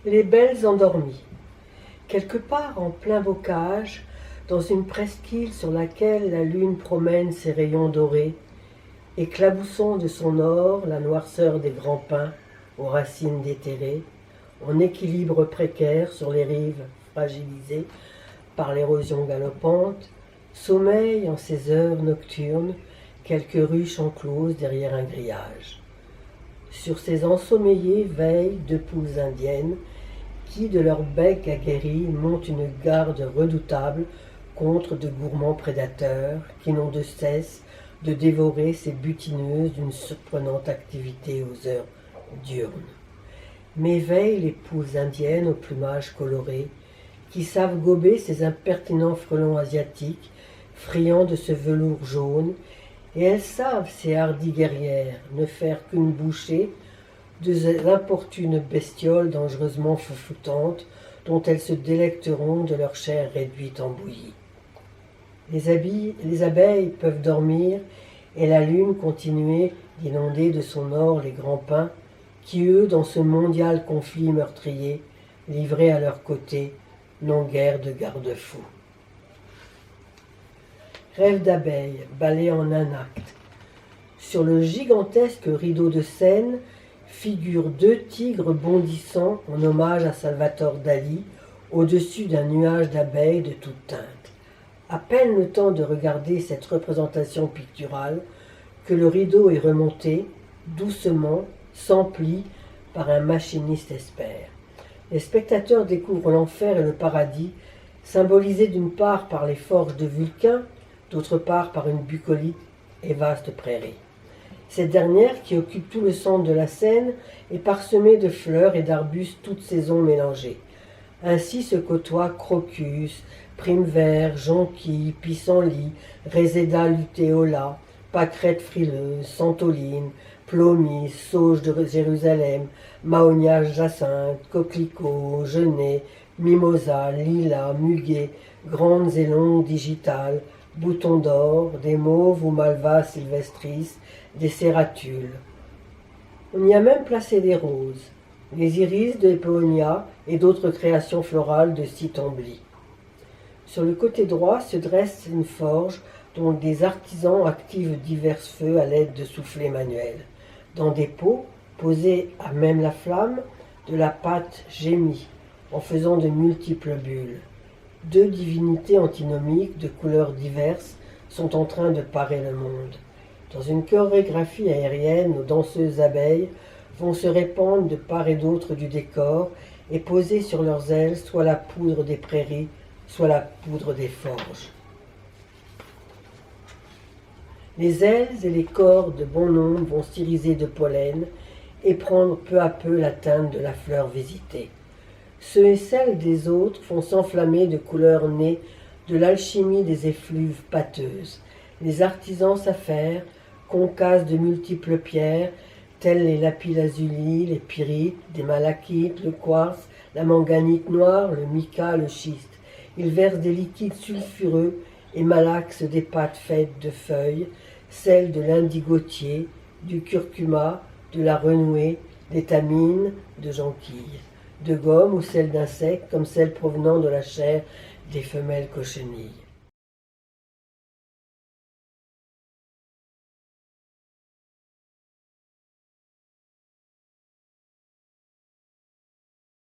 Les belles endormies. Quelque part en plein bocage, dans une presqu'île sur laquelle la lune promène ses rayons dorés, éclaboussant de son or la noirceur des grands pins aux racines déterrées, en équilibre précaire sur les rives fragilisées par l'érosion galopante, sommeille en ces heures nocturnes quelques ruches encloses derrière un grillage. Sur ces ensommeillés veillent deux poules indiennes qui, de leur bec aguerri, montent une garde redoutable contre de gourmands prédateurs qui n'ont de cesse de dévorer ces butineuses d'une surprenante activité aux heures diurnes. Mais veillent les poules indiennes au plumage coloré qui savent gober ces impertinents frelons asiatiques friands de ce velours jaune, et elles savent, ces hardies guerrières, ne faire qu'une bouchée de l'importune bestiole dangereusement foufoutantes dont elles se délecteront de leur chair réduite en bouillie. Les abeilles peuvent dormir et la lune continuer d'inonder de son or les grands pins qui, eux, dans ce mondial conflit meurtrier, livrés à leur côté, n'ont guère de garde-fous. Rêve d'abeilles, ballet en un acte. Sur le gigantesque rideau de Seine figurent deux tigres bondissant en hommage à Salvatore Dali au-dessus d'un nuage d'abeilles de toutes teintes. À peine le temps de regarder cette représentation picturale que le rideau est remonté, doucement, sans pli, par un machiniste expert. Les spectateurs découvrent l'enfer et le paradis, symbolisés d'une part par les forges de Vulcain, d'autre part par une bucolite et vaste prairie. Cette dernière, qui occupe tout le centre de la Seine, est parsemée de fleurs et d'arbustes toutes saisons mélangées. Ainsi se côtoient crocus, prime-vert, jonquille, pissenlit, réséda luteola, pâquerette frileuse, santoline, plomies, sauge de Jérusalem, mahonia jacinthe, coquelicot, genêt, mimosa, lilas, muguet, grandes et longues digitales, boutons d'or, des mauves ou malvas sylvestris, des cératules. On y a même placé des roses, les iris de Péonia et d'autres créations florales de Citombly. Sur le côté droit se dresse une forge dont des artisans activent divers feux à l'aide de soufflets manuels. Dans des pots, posés à même la flamme, de la pâte gémit en faisant de multiples bulles. Deux divinités antinomiques de couleurs diverses sont en train de parer le monde. Dans une chorégraphie aérienne, nos danseuses abeilles vont se répandre de part et d'autre du décor et poser sur leurs ailes soit la poudre des prairies, soit la poudre des forges. Les ailes et les corps de bon nombre vont s'iriser de pollen et prendre peu à peu la teinte de la fleur visitée. Ceux et celles des autres font s'enflammer de couleurs nées de l'alchimie des effluves pâteuses. Les artisans s'affairent, concassent de multiples pierres, telles les lapis-lazuli, les pyrites, des malachites, le quartz, la manganite noire, le mica, le schiste. Ils versent des liquides sulfureux et malaxent des pâtes faites de feuilles, celles de l'indigotier, du curcuma, de la renouée, d'étamine, de jonquille, de gomme ou celles d'insectes comme celles provenant de la chair des femelles cochenilles.